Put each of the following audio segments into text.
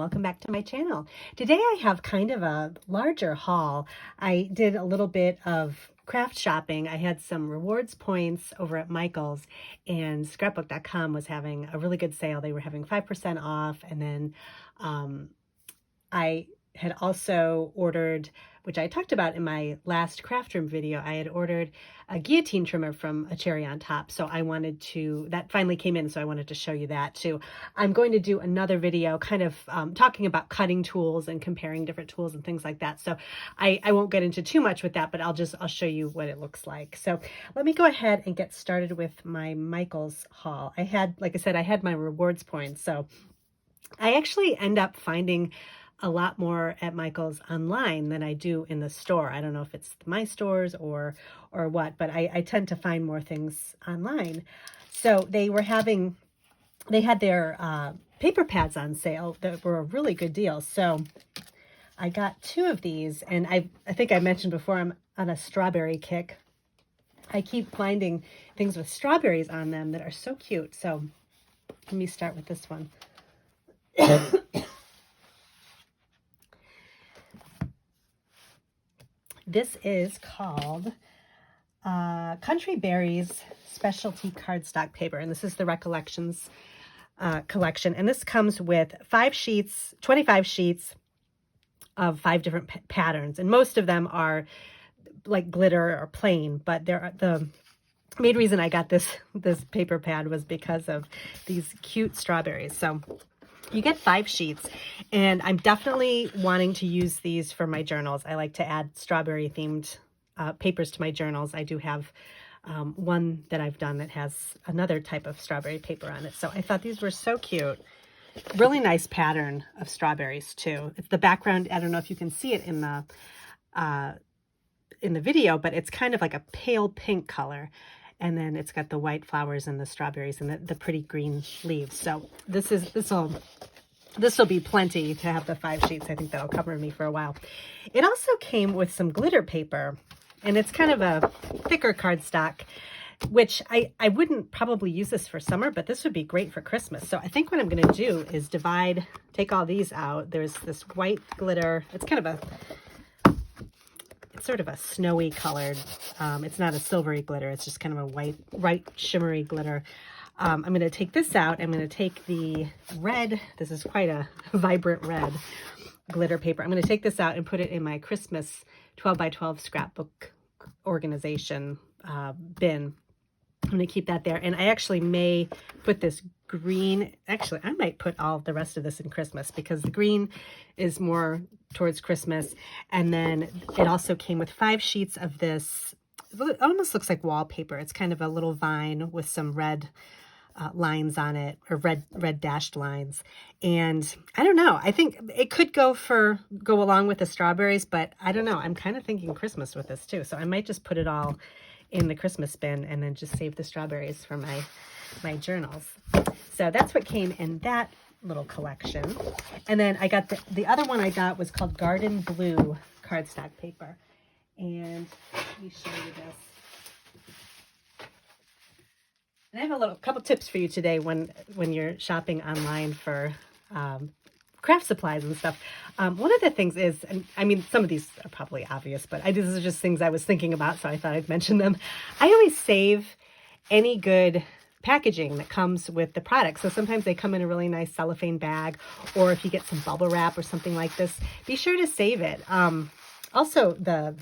welcome back to my channel. Today I have kind of a larger haul. I did a little bit of craft shopping. I had some rewards points over at Michael's, and scrapbookcom was having a really good sale. They were having 5% off, and then I had also ordered, which I talked about in my last craft room video, I had ordered a guillotine trimmer from A Cherry on Top. So I wanted to, that finally came in, so I wanted to show you that too. I'm going to do another video kind of talking about cutting tools and comparing different tools and things like that. So I won't get into too much with that, but I'll show you what it looks like. So let me go ahead and get started with my Michael's haul. I had, like I said, I had my rewards points. So I actually end up finding a lot more at Michael's online than I do in the store. I don't know if it's my stores or what, but I tend to find more things online. So they had their paper pads on sale that were a really good deal. So I got 2 of these, and I think I mentioned before, I'm on a strawberry kick. I keep finding things with strawberries on them that are so cute. So let me start with this one. This is called Country Berries Specialty Cardstock Paper, and this is the Recollections collection. And this comes with 25 sheets of 5 different patterns, and most of them are like glitter or plain. But the main reason I got this paper pad was because of these cute strawberries. So you get 5 sheets, and I'm definitely wanting to use these for my journals. I like to add strawberry themed papers to my journals. I do have one that I've done that has another type of strawberry paper on it. So I thought these were so cute. Really nice pattern of strawberries too. It's the background. I don't know if you can see it in the video, but it's kind of like a pale pink color. And then it's got the white flowers and the strawberries and the pretty green leaves. So this will be plenty to have the 5 sheets. I think that'll cover me for a while. It also came with some glitter paper, and it's kind of a thicker cardstock, which I wouldn't probably use this for summer, but this would be great for Christmas. So I think what I'm going to do is take all these out. There's this white glitter. It's kind of sort of a snowy colored, it's not a silvery glitter, it's just kind of a white shimmery glitter. I'm going to take this out. I'm going to take the red, this is quite a vibrant red glitter paper. I'm going to take this out and put it in my Christmas 12 by 12 scrapbook organization bin. I'm going to keep that there. And I actually may put this green, actually I might put all the rest of this in Christmas, because the green is more towards Christmas. And then it also came with 5 sheets of this. It almost looks like wallpaper. It's kind of a little vine with some red lines on it, or red dashed lines. And I don't know, I think it could go along with the strawberries, but I don't know. I'm kind of thinking Christmas with this too. So I might just put it all in the Christmas bin and then just save the strawberries for my journals. So that's what came in that little collection. And then I got the other one I got was called Garden Blue cardstock paper. And let me show you this. And I have a couple tips for you today when you're shopping online for craft supplies and stuff. One of the things is, and I mean, some of these are probably obvious, but these are just things I was thinking about, so I thought I'd mention them. I always save any good packaging that comes with the product. So sometimes they come in a really nice cellophane bag, or if you get some bubble wrap or something like this, be sure to save it. Also, the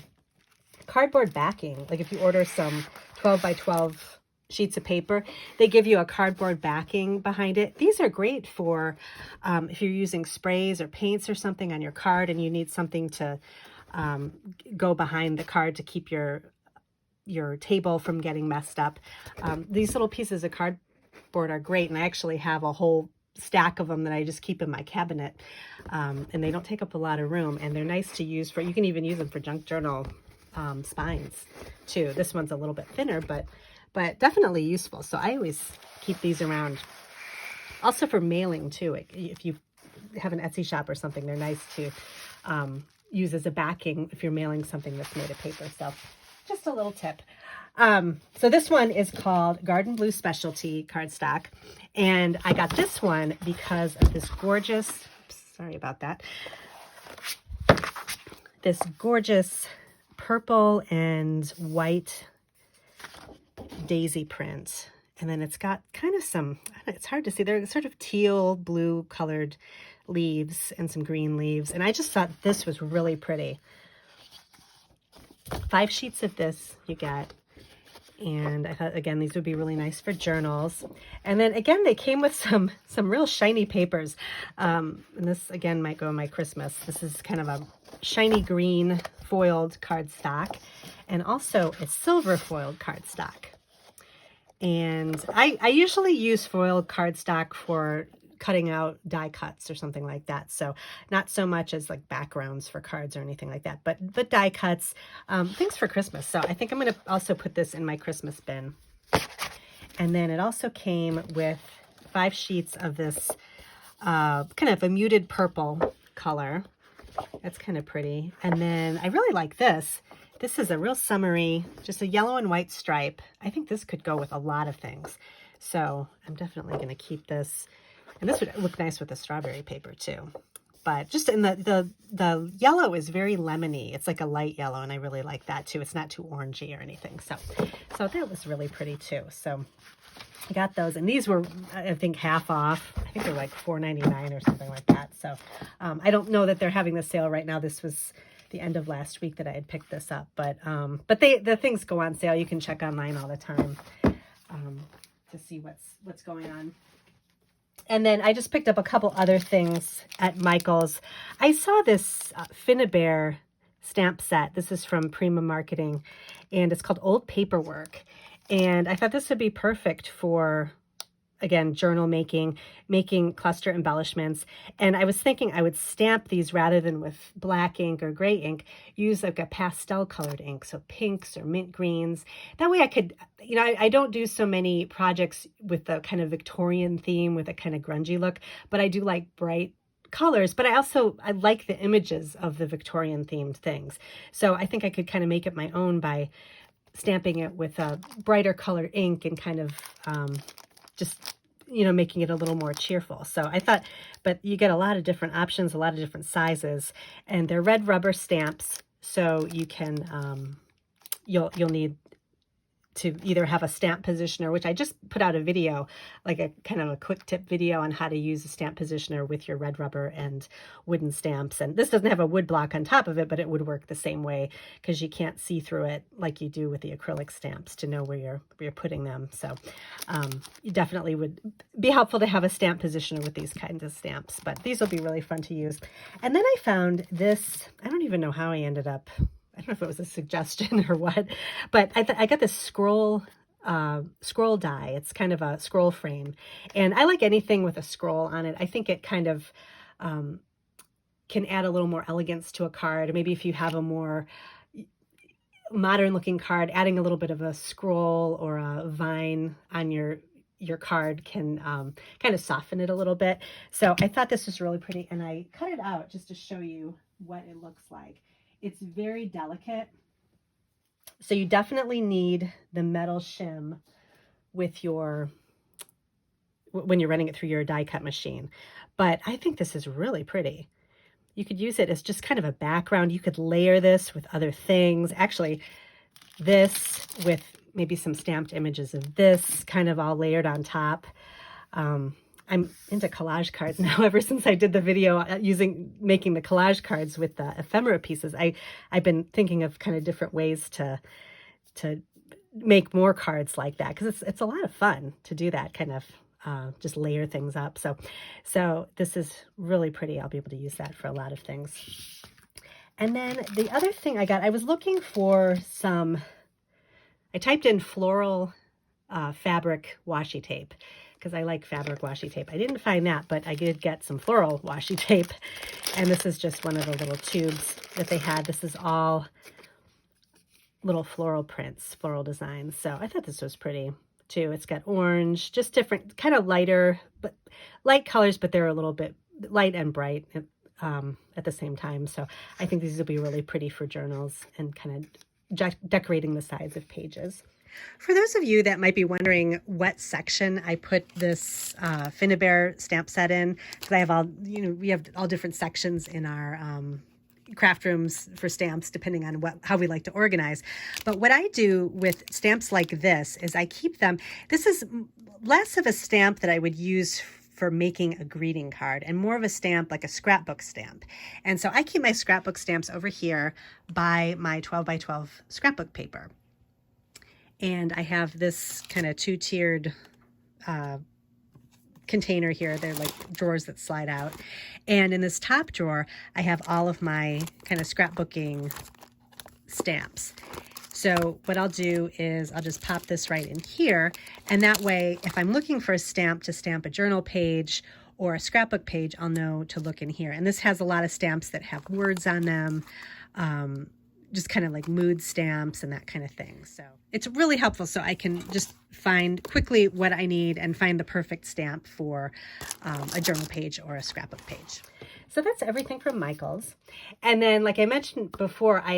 cardboard backing, like if you order some 12 by 12 sheets of paper, they give you a cardboard backing behind it. These are great for if you're using sprays or paints or something on your card and you need something to go behind the card to keep your table from getting messed up. These little pieces of cardboard are great, and I actually have a whole stack of them that I just keep in my cabinet, and they don't take up a lot of room, and they're nice to use for, you can even use them for junk journal spines too. This one's a little bit thinner, but definitely useful. So I always keep these around. Also for mailing too. If you have an Etsy shop or something, they're nice to use as a backing if you're mailing something that's made of paper. So just a little tip. So this one is called Garden Blue Specialty Cardstock. And I got this one because of this gorgeous, oops, Sorry about that. This gorgeous purple and white daisy print. And then it's got kind of some, it's hard to see, they're sort of teal blue colored leaves and some green leaves. And I just thought this was really pretty. 5 sheets of this you get. And I thought, again, these would be really nice for journals. And then again, they came with some real shiny papers. And this again might go in my Christmas. This is kind of a shiny green foiled cardstock and also a silver foiled cardstock. And I usually use foiled cardstock for cutting out die cuts or something like that. So not so much as like backgrounds for cards or anything like that, but die cuts, things for Christmas. So I think I'm going to also put this in my Christmas bin. And then it also came with 5 sheets of this kind of a muted purple color. That's kind of pretty. And then I really like this. This is a real summery, just a yellow and white stripe. I think this could go with a lot of things. So I'm definitely going to keep this. And this would look nice with the strawberry paper too. But just in the yellow is very lemony. It's like a light yellow, and I really like that too. It's not too orangey or anything. So that was really pretty too. So I got those, and these were, I think, half off. I think they're like $4.99 or something like that. So I don't know that they're having the sale right now. This was the end of last week that I had picked this up. But the things go on sale. You can check online all the time to see what's going on. And then I just picked up a couple other things at Michael's. I saw this Finnabair stamp set. This is from Prima Marketing, and it's called Old Paperwork. And I thought this would be perfect for, again, journal making cluster embellishments. And I was thinking I would stamp these rather than with black ink or gray ink, use like a pastel colored ink, so pinks or mint greens. That way I could, I don't do so many projects with the kind of Victorian theme with a kind of grungy look, but I do like bright colors, but I like the images of the Victorian themed things. So I think I could kind of make it my own by stamping it with a brighter color ink and kind of just making it a little more cheerful. So I thought, but you get a lot of different options, a lot of different sizes, and they're red rubber stamps. So you can, you'll need to either have a stamp positioner, which I just put out a video, like a kind of a quick tip video on how to use a stamp positioner with your red rubber and wooden stamps. And this doesn't have a wood block on top of it, but it would work the same way because you can't see through it like you do with the acrylic stamps to know where you're putting them. So you definitely would be helpful to have a stamp positioner with these kinds of stamps, but these will be really fun to use. And then I found this, I don't even know how I ended up, I don't know if it was a suggestion or what, but I got this scroll die. It's kind of a scroll frame, and I like anything with a scroll on it. I think it kind of can add a little more elegance to a card. Maybe if you have a more modern looking card, adding a little bit of a scroll or a vine on your card can kind of soften it a little bit. So I thought this was really pretty, and I cut it out just to show you what it looks like. It's very delicate. So you definitely need the metal shim with when you're running it through your die cut machine. But I think this is really pretty. You could use it as just kind of a background. You could layer this with other things. Actually, this with maybe some stamped images of this kind of all layered on top. I'm into collage cards now. Ever since I did the video making the collage cards with the ephemera pieces, I've been thinking of kind of different ways to make more cards like that, because it's a lot of fun to do that kind of just layer things up. So this is really pretty. I'll be able to use that for a lot of things. And then the other thing I got, I was looking for I typed in floral fabric washi tape, because I like fabric washi tape. I didn't find that, but I did get some floral washi tape. And this is just one of the little tubes that they had. This is all little floral prints, floral designs. So I thought this was pretty too. It's got orange, just different, kind of lighter, but light colors, but they're a little bit light and bright at the same time. So I think these will be really pretty for journals and kind of decorating the sides of pages. For those of you that might be wondering what section I put this Finnabair stamp set in, because I have all, we have all different sections in our craft rooms for stamps, depending on how we like to organize. But what I do with stamps like this is I keep them. This is less of a stamp that I would use for making a greeting card and more of a stamp like a scrapbook stamp. And so I keep my scrapbook stamps over here by my 12 by 12 scrapbook paper. And I have this kind of two-tiered container here. They're like drawers that slide out. And in this top drawer, I have all of my kind of scrapbooking stamps. So what I'll do is I'll just pop this right in here. And that way, if I'm looking for a stamp to stamp a journal page or a scrapbook page, I'll know to look in here. And this has a lot of stamps that have words on them, just kind of like mood stamps and that kind of thing. So it's really helpful, so I can just find quickly what I need and find the perfect stamp for a journal page or a scrapbook page. So that's everything from Michael's. And then, like I mentioned before, I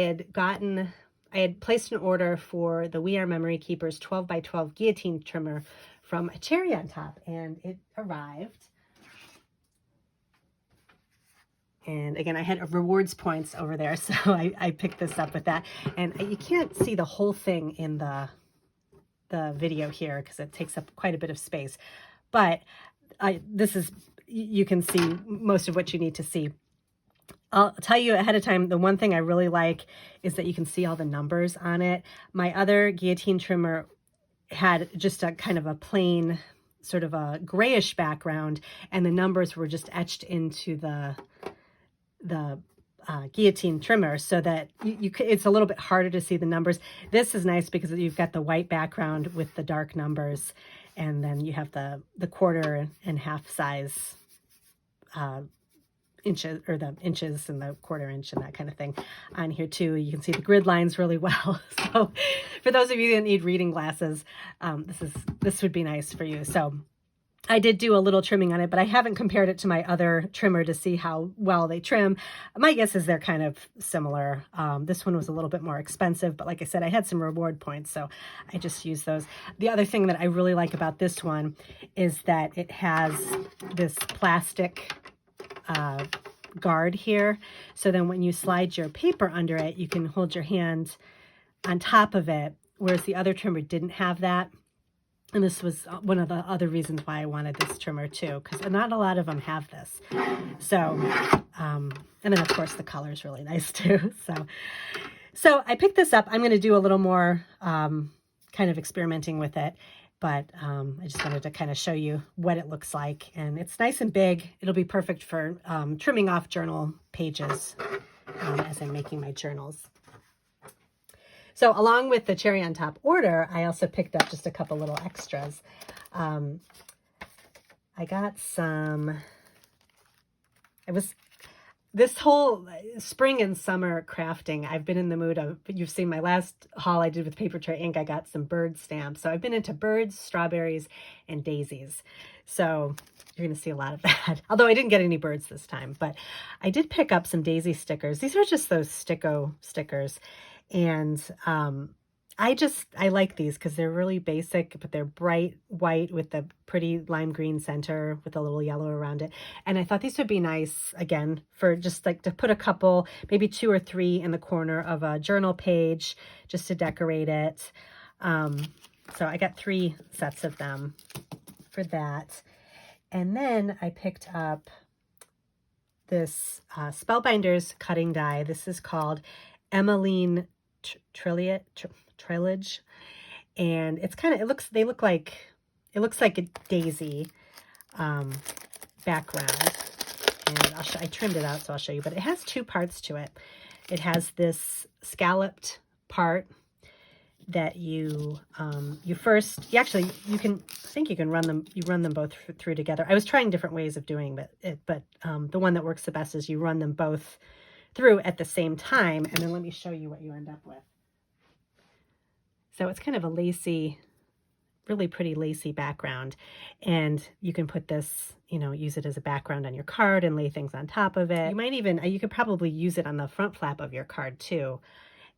had placed an order for the We Are Memory Keepers 12 by 12 guillotine trimmer from a cherry on top, and it arrived. And again, I had rewards points over there, so I picked this up with that. And you can't see the whole thing in the video here because it takes up quite a bit of space. But you can see most of what you need to see. I'll tell you ahead of time, the one thing I really like is that you can see all the numbers on it. My other guillotine trimmer had just a kind of a plain, sort of a grayish background, and the numbers were just etched into the guillotine trimmer, so that it's a little bit harder to see the numbers. This is nice because you've got the white background with the dark numbers, and then you have the quarter and half size inches, or the inches and the quarter inch and that kind of thing on here too. You can see the grid lines really well. So for those of you that need reading glasses, this would be nice for you. So I did do a little trimming on it, but I haven't compared it to my other trimmer to see how well they trim. My guess is they're kind of similar. This one was a little bit more expensive, but like I said, I had some reward points, so I just used those. The other thing that I really like about this one is that it has this plastic guard here. So then when you slide your paper under it, you can hold your hand on top of it, whereas the other trimmer didn't have that. And this was one of the other reasons why I wanted this trimmer too, because not a lot of them have this. So, and then of course the color is really nice too. So I picked this up. I'm going to do a little more kind of experimenting with it, but I just wanted to kind of show you what it looks like. And it's nice and big. It'll be perfect for trimming off journal pages as I'm making my journals. So along with the cherry on top order, I also picked up just a couple little extras. I got some, this whole spring and summer crafting, I've been in the mood of, you've seen my last haul I did with paper tray ink, I got some bird stamps. So I've been into birds, strawberries, and daisies. So you're going to see a lot of that. Although I didn't get any birds this time, but I did pick up some daisy stickers. These are just those Sticko stickers. And I like these because they're really basic, but they're bright white with the pretty lime green center with a little yellow around it. And I thought these would be nice, again, for just like to put a couple, maybe 2 or 3 in the corner of a journal page just to decorate it. So I got 3 sets of them for that. And then I picked up this Spellbinders cutting die. This is called Emmeline Trillage, and it's kind of, it looks like a daisy background, and I trimmed it out, so I'll show you. But it has 2 parts to it. It has this scalloped part that you can run them both through together. I was trying different ways of doing it, but the one that works the best is you run them both through at the same time, and then let me show you what you end up with. So it's kind of a lacy, really pretty lacy background, and you can put this, use it as a background on your card and lay things on top of it. You could probably use it on the front flap of your card too.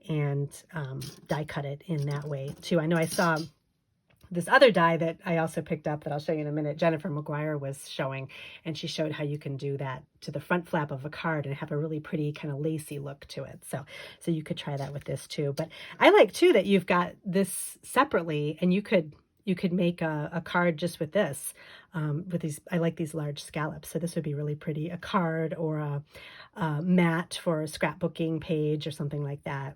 and die cut it in that way too. I know I saw this other die that I also picked up that I'll show you in a minute. Jennifer McGuire was showing, and she showed how you can do that to the front flap of a card and have a really pretty kind of lacy look to it. So you could try that with this too. But I like too that you've got this separately, and you could make a card just with this, with these. I like these large scallops, so this would be really pretty. A card or a mat for a scrapbooking page or something like that.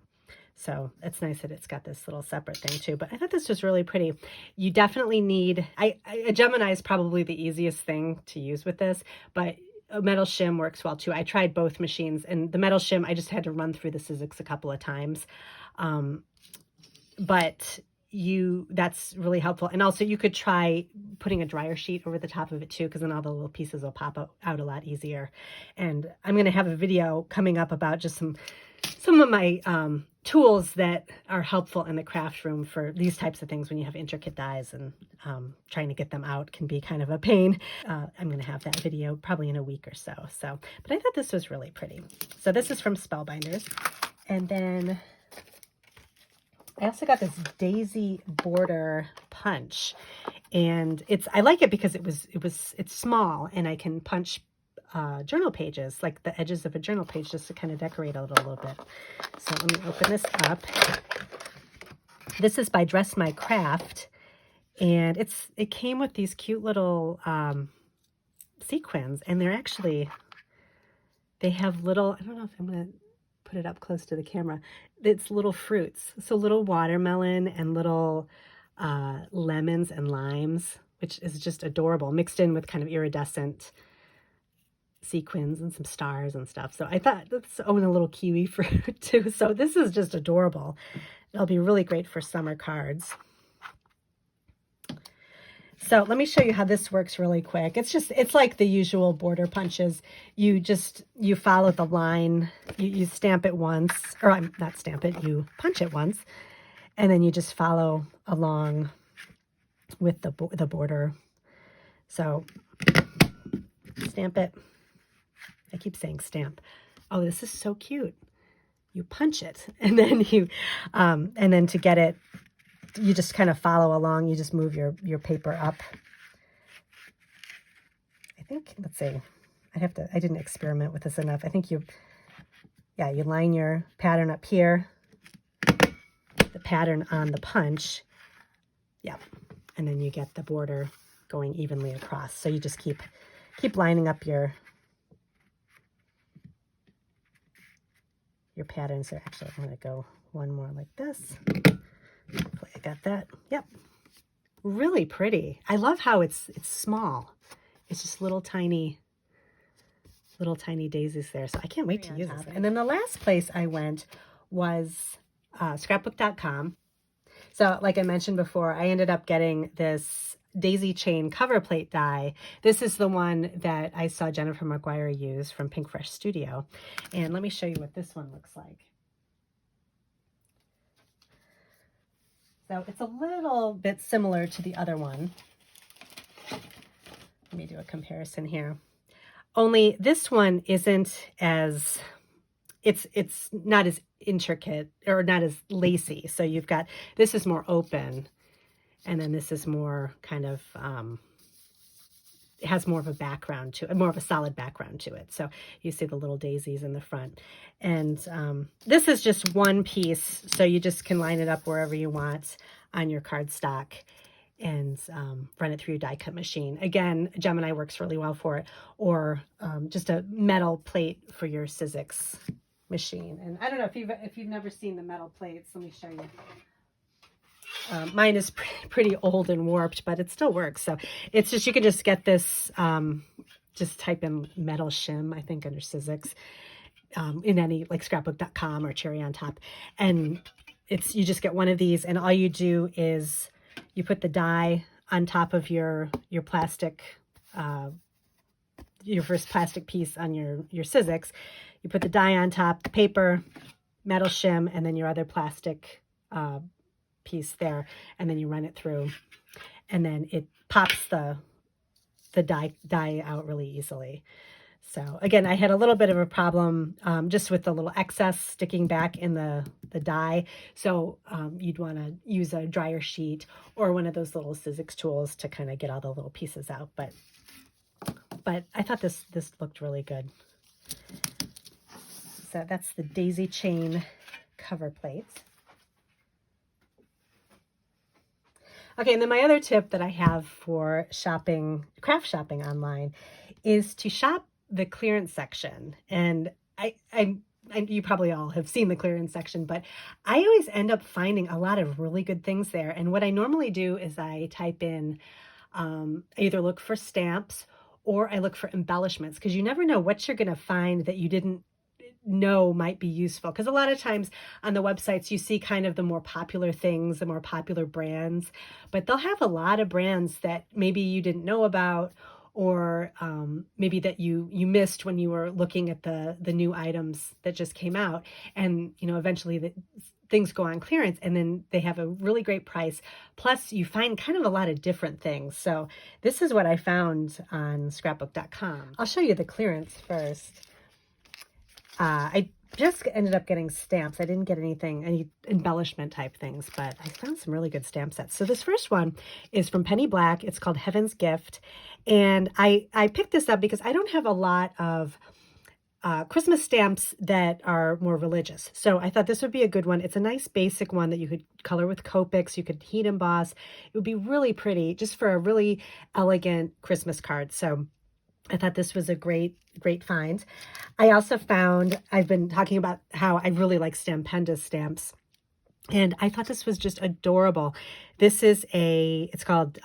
So it's nice that it's got this little separate thing too. But I thought this was really pretty. You definitely need, a Gemini is probably the easiest thing to use with this, but a metal shim works well too. I tried both machines, and the metal shim, I just had to run through the Sizzix a couple of times. But that's really helpful. And also you could try putting a dryer sheet over the top of it too, because then all the little pieces will pop out a lot easier. And I'm going to have a video coming up about just some of my tools that are helpful in the craft room for these types of things when you have intricate dies, and trying to get them out can be kind of a pain. I'm going to have that video probably in a week or so. But I thought this was really pretty. So this is from Spellbinders. And then I also got this Daisy border punch, and I like it because it's small, and I can punch journal pages, like the edges of a journal page, just to kind of decorate a little bit. So let me open this up. This is by Dress My Craft, and it came with these cute little sequins, and they have little, I don't know if I'm going to put it up close to the camera. It's little fruits. So little watermelon and little lemons and limes, which is just adorable, mixed in with kind of iridescent sequins and some stars and stuff. So I thought, let's own a little kiwi fruit too. So this is just adorable. It'll be really great for summer cards. So let me show you how this works really quick. It's like the usual border punches. You follow the line, you stamp it once, or not stamp it, you punch it once, and then you just follow along with the border. So stamp it. I keep saying stamp. Oh, this is so cute. You punch it, and then to get it, you just kind of follow along. You just move your paper up. I think, let's see, I didn't experiment with this enough. I think you line your pattern up here, the pattern on the punch. Yeah. And then you get the border going evenly across. So you just keep lining up your pattern. So actually I'm going to go one more like this. Hopefully I got that. Yep. Really pretty. I love how it's small. It's just little tiny daisies there. So I can't wait to use this. And then the last place I went was scrapbookcom. So like I mentioned before, I ended up getting this daisy chain cover plate die. This is the one that I saw Jennifer McGuire use from Pinkfresh Studio. And let me show you what this one looks like. So it's a little bit similar to the other one. Let me do a comparison here. Only this one isn't as, it's not as intricate or not as lacy. So you've got, this is more open, and then this is more kind of, it has more of a background to it, more of a solid background to it. So you see the little daisies in the front. And this is just one piece, so you just can line it up wherever you want on your cardstock and run it through your die cut machine. Again, Gemini works really well for it, or just a metal plate for your Sizzix machine. And I don't know if you've never seen the metal plates. Let me show you. Mine is pretty old and warped, but it still works. So it's just, you can just get this, just type in metal shim, I think, under Sizzix, in any, like scrapbookcom or Cherry on Top. And you just get one of these, and all you do is you put the die on top of your plastic, your first plastic piece on your Sizzix. You put the die on top, the paper, metal shim, and then your other plastic piece there, and then you run it through, and then it pops the die out really easily. So again, I had a little bit of a problem just with the little excess sticking back in the die. So you'd want to use a dryer sheet or one of those little Sizzix tools to kind of get all the little pieces out. But I thought this looked really good. So that's the daisy chain cover plates. Okay, and then my other tip that I have for shopping, craft shopping online, is to shop the clearance section. And you probably all have seen the clearance section, but I always end up finding a lot of really good things there. And what I normally do is I type in, I either look for stamps or I look for embellishments, because you never know what you're going to find that you didn't know might be useful. Because a lot of times on the websites you see kind of the more popular things, the more popular brands, but they'll have a lot of brands that maybe you didn't know about, or maybe that you missed when you were looking at the new items that just came out. And you know, eventually the things go on clearance and then they have a really great price, plus you find kind of a lot of different things. So this is what I found on scrapbookcom. I'll show you the clearance first. I just ended up getting stamps. I didn't get any embellishment type things, but I found some really good stamp sets. So this first one is from Penny Black. It's called Heaven's Gift. And I picked this up because I don't have a lot of Christmas stamps that are more religious. So I thought this would be a good one. It's a nice basic one that you could color with Copics. You could heat emboss. It would be really pretty just for a really elegant Christmas card. So I thought this was a great find. I also found, I've been talking about how I really like Stampendous stamps, and I thought this was just adorable. This is it's called,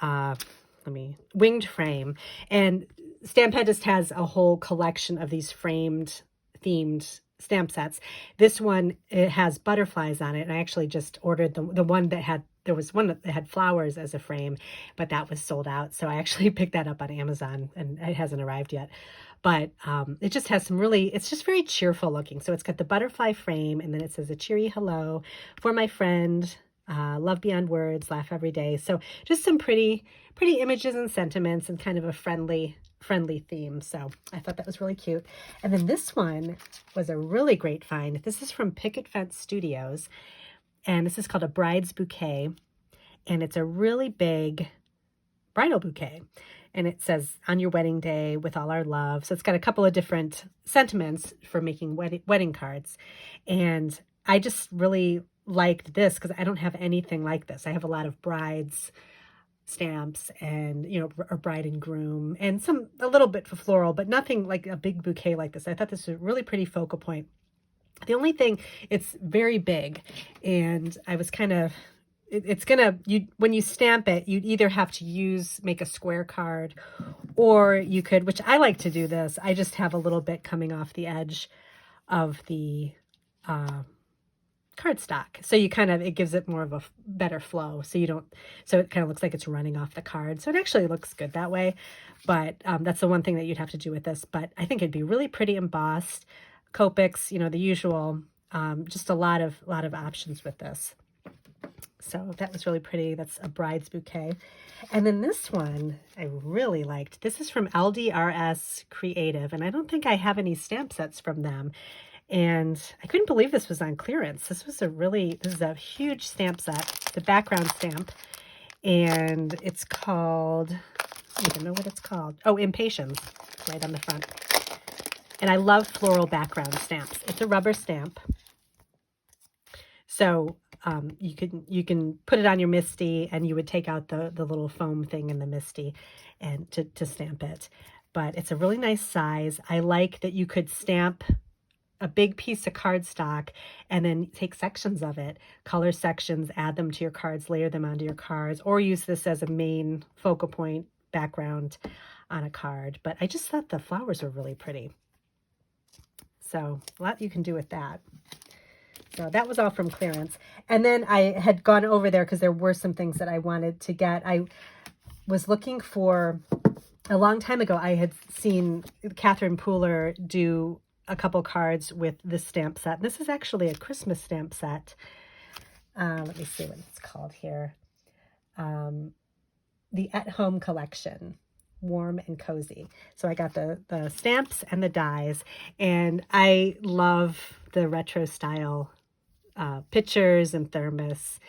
Winged Frame, and Stampendous has a whole collection of these framed themed stamp sets. This one, it has butterflies on it, and I actually just ordered the one that had, there was one that had flowers as a frame, but that was sold out. So I actually picked that up on Amazon and it hasn't arrived yet. But it just has some really, it's just very cheerful looking. So it's got the butterfly frame, and then it says a cheery hello for my friend, love beyond words, laugh every day. So just some pretty images and sentiments and kind of a friendly theme. So I thought that was really cute. And then this one was a really great find. This is from Picket Fence Studios, and this is called a Bride's Bouquet, and it's a really big bridal bouquet. And it says, on your wedding day with all our love. So it's got a couple of different sentiments for making wedding cards. And I just really liked this because I don't have anything like this. I have a lot of brides stamps and, you know, or bride and groom, and a little bit for floral, but nothing like a big bouquet like this. I thought this was a really pretty focal point. The only thing, it's very big, and I was kind of, when you stamp it, you'd either have to make a square card, or you could, which I like to do this, I just have a little bit coming off the edge of the cardstock. So you kind of, it gives it more of a better flow. So it kind of looks like it's running off the card. So it actually looks good that way. But that's the one thing that you'd have to do with this. But I think it'd be really pretty embossed. Copics, you know, the usual, just a lot of options with this. So that was really pretty. That's a bride's bouquet. And then this one I really liked. This is from LDRS Creative, and I don't think I have any stamp sets from them. And I couldn't believe this was on clearance. This is a huge stamp set, the background stamp, and it's called, I don't even know what it's called. Oh, Impatience, right on the front. And I love floral background stamps. It's a rubber stamp. So you can put it on your MISTI, and you would take out the little foam thing in the MISTI and to stamp it. But it's a really nice size. I like that you could stamp a big piece of cardstock and then take sections of it, color sections, add them to your cards, layer them onto your cards, or use this as a main focal point background on a card. But I just thought the flowers were really pretty. So a lot you can do with that. So that was all from clearance. And then I had gone over there because there were some things that I wanted to get. I was looking for, a long time ago, I had seen Catherine Pooler do a couple cards with this stamp set. And this is actually a Christmas stamp set. Let me see what it's called here. The At Home collection. warm and cozy. So I got the stamps and the dies, and I love the retro style pictures and thermos,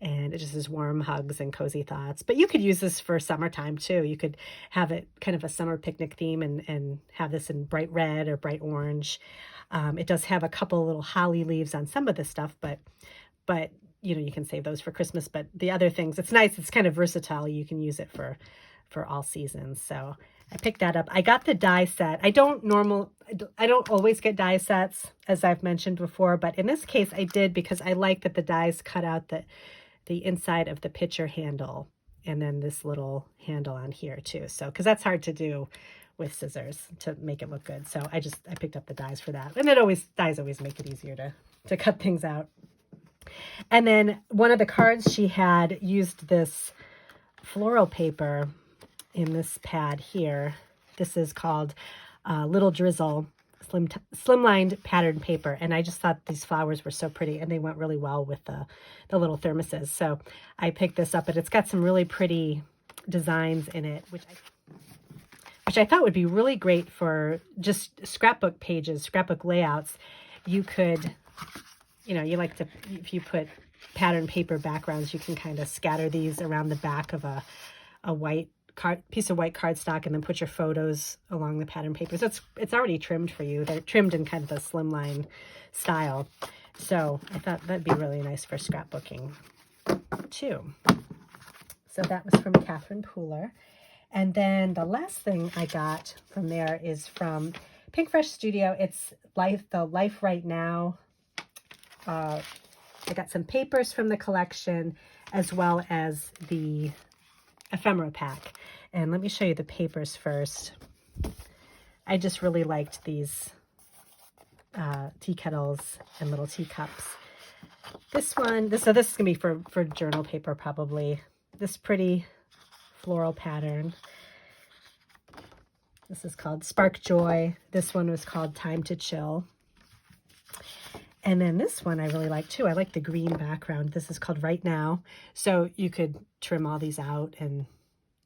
and it just is warm hugs and cozy thoughts. But you could use this for summertime too. You could have it kind of a summer picnic theme and have this in bright red or bright orange. It does have a couple little holly leaves on some of the stuff, but you know, you can save those for Christmas. But the other things, it's nice. It's kind of versatile. You can use it for all seasons. So I picked that up. I got the die set. I don't always get die sets, as I've mentioned before, but in this case I did because I like that the dies cut out the inside of the pitcher handle and then this little handle on here too. So, because that's hard to do with scissors to make it look good. So I picked up the dies for that. And dies always make it easier to cut things out. And then one of the cards she had used this floral paper in this pad here. This is called Little Drizzle slimlined patterned paper, and I just thought these flowers were so pretty, and they went really well with the little thermoses. So I picked this up, and it's got some really pretty designs in it, which I thought would be really great for just scrapbook pages, scrapbook layouts. You could, you know, you like to, if you put patterned paper backgrounds, you can kind of scatter these around the back of a white piece of white cardstock and then put your photos along the pattern paper. So it's already trimmed for you. They're trimmed in kind of a slimline style. So I thought that'd be really nice for scrapbooking too. So that was from Catherine Pooler. And then the last thing I got from there is from Pinkfresh Studio. It's the Life Right Now. I got some papers from the collection as well as the ephemera pack. And let me show you the papers first. I just really liked these tea kettles and little teacups. This one, so this is gonna be for journal paper probably. This pretty floral pattern. This is called Spark Joy. This one was called Time to Chill. And then this one I really like too. I like the green background. This is called Right Now. So you could trim all these out and,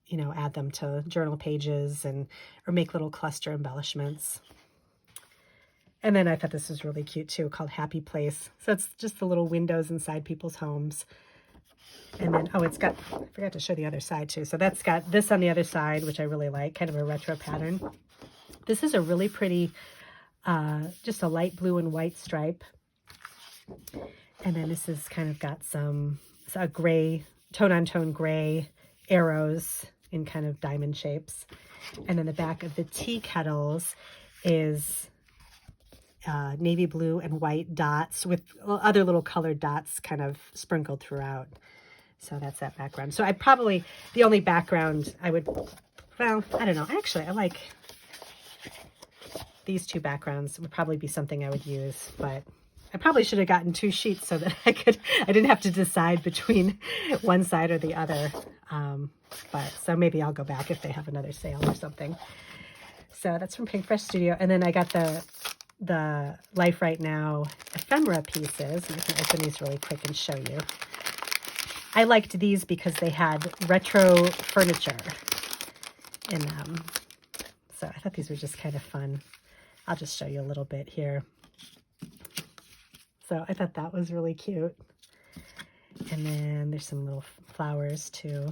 you know, add them to journal pages or make little cluster embellishments. And then I thought this was really cute too, called Happy Place. So it's just the little windows inside people's homes. And then, oh, it's got, I forgot to show the other side too. So that's got this on the other side, which I really like, kind of a retro pattern. This is a really pretty, just a light blue and white stripe. And then this has kind of got a gray, tone-on-tone gray arrows in kind of diamond shapes. And then the back of the tea kettles is navy blue and white dots with other little colored dots kind of sprinkled throughout. So that's that background. So the only background I would, well, I don't know. Actually, I like these two backgrounds. Would probably be something I would use, but I probably should have gotten 2 sheets so that I didn't have to decide between one side or the other. But so maybe I'll go back if they have another sale or something. So that's from Pinkfresh Studio. And then I got the Life Right Now ephemera pieces. I can open these really quick and show you. I liked these because they had retro furniture in them. So I thought these were just kind of fun. I'll just show you a little bit here. So I thought that was really cute. And then there's some little flowers too.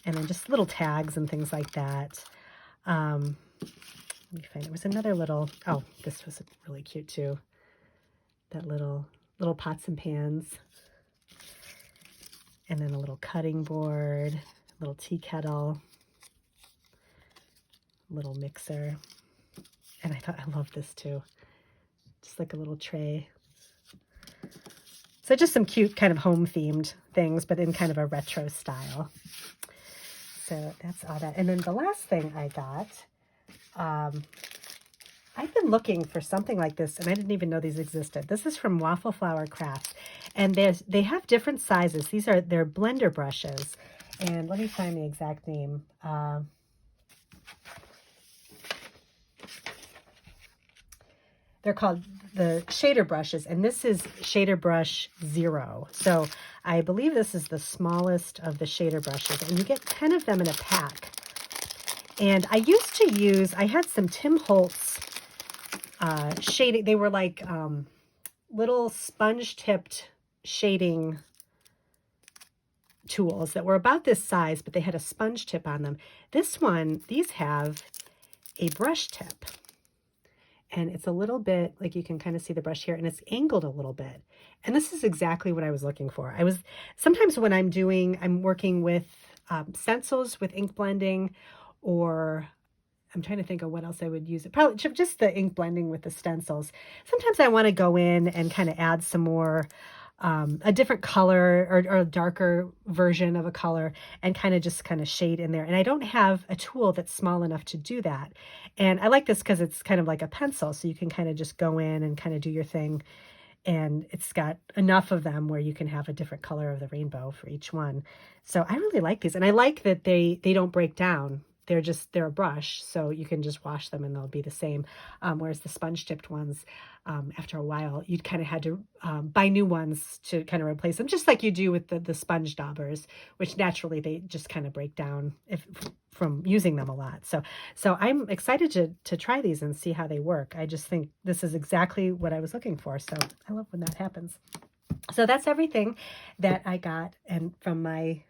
And then just little tags and things like that. Let me find, there was another little, oh, this was really cute too. That little pots and pans. And then a little cutting board, little tea kettle, little mixer. And I thought, I love this too. Just like a little tray. So just some cute kind of home themed things, but in kind of a retro style. So that's all that. And then the last thing I got, I've been looking for something like this, and I didn't even know these existed. This is from Waffle Flower Crafts, and they have different sizes. They're blender brushes, and let me find the exact name. They're called the shader brushes, and this is shader brush 0. So I believe this is the smallest of the shader brushes, and you get 10 of them in a pack. And I used to use, I had some Tim Holtz shading. They were like little sponge-tipped shading tools that were about this size, but they had a sponge tip on them. This one, these have a brush tip. And it's a little bit, like you can kind of see the brush here, and it's angled a little bit. And this is exactly what I was looking for. Sometimes when I'm working with stencils with ink blending, or I'm trying to think of what else I would use it. Probably just the ink blending with the stencils. Sometimes I want to go in and kind of add some more, a different color or a darker version of a color, and kind of shade in there. And I don't have a tool that's small enough to do that. And I like this because it's kind of like a pencil. So you can kind of just go in and kind of do your thing. And it's got enough of them where you can have a different color of the rainbow for each one. So I really like these. And I like that they don't break down. They're a brush, so you can just wash them and they'll be the same. Whereas the sponge tipped ones, after a while, you'd kind of had to buy new ones to kind of replace them, just like you do with the sponge daubers, which naturally they just kind of break down from using them a lot. So I'm excited to try these and see how they work. I just think this is exactly what I was looking for. So I love when that happens. So that's everything that I got and from my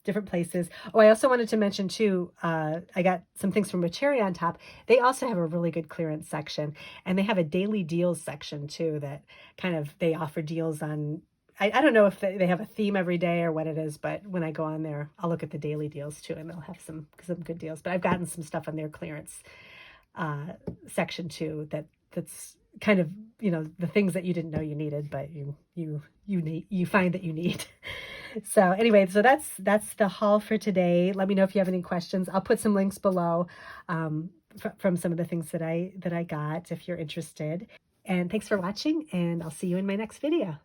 different places. Oh, I also wanted to mention too, I got some things from a Cherry on Top. They also have a really good clearance section, and they have a daily deals section too that they offer deals on, I don't know if they have a theme every day or what it is, but when I go on there, I'll look at the daily deals too, and they'll have some good deals. But I've gotten some stuff on their clearance section too that's kind of, the things that you didn't know you needed, but you find that you need. So anyway, so that's the haul for today. Let me know if you have any questions. I'll put some links below from some of the things that I got if you're interested. And thanks for watching, and I'll see you in my next video.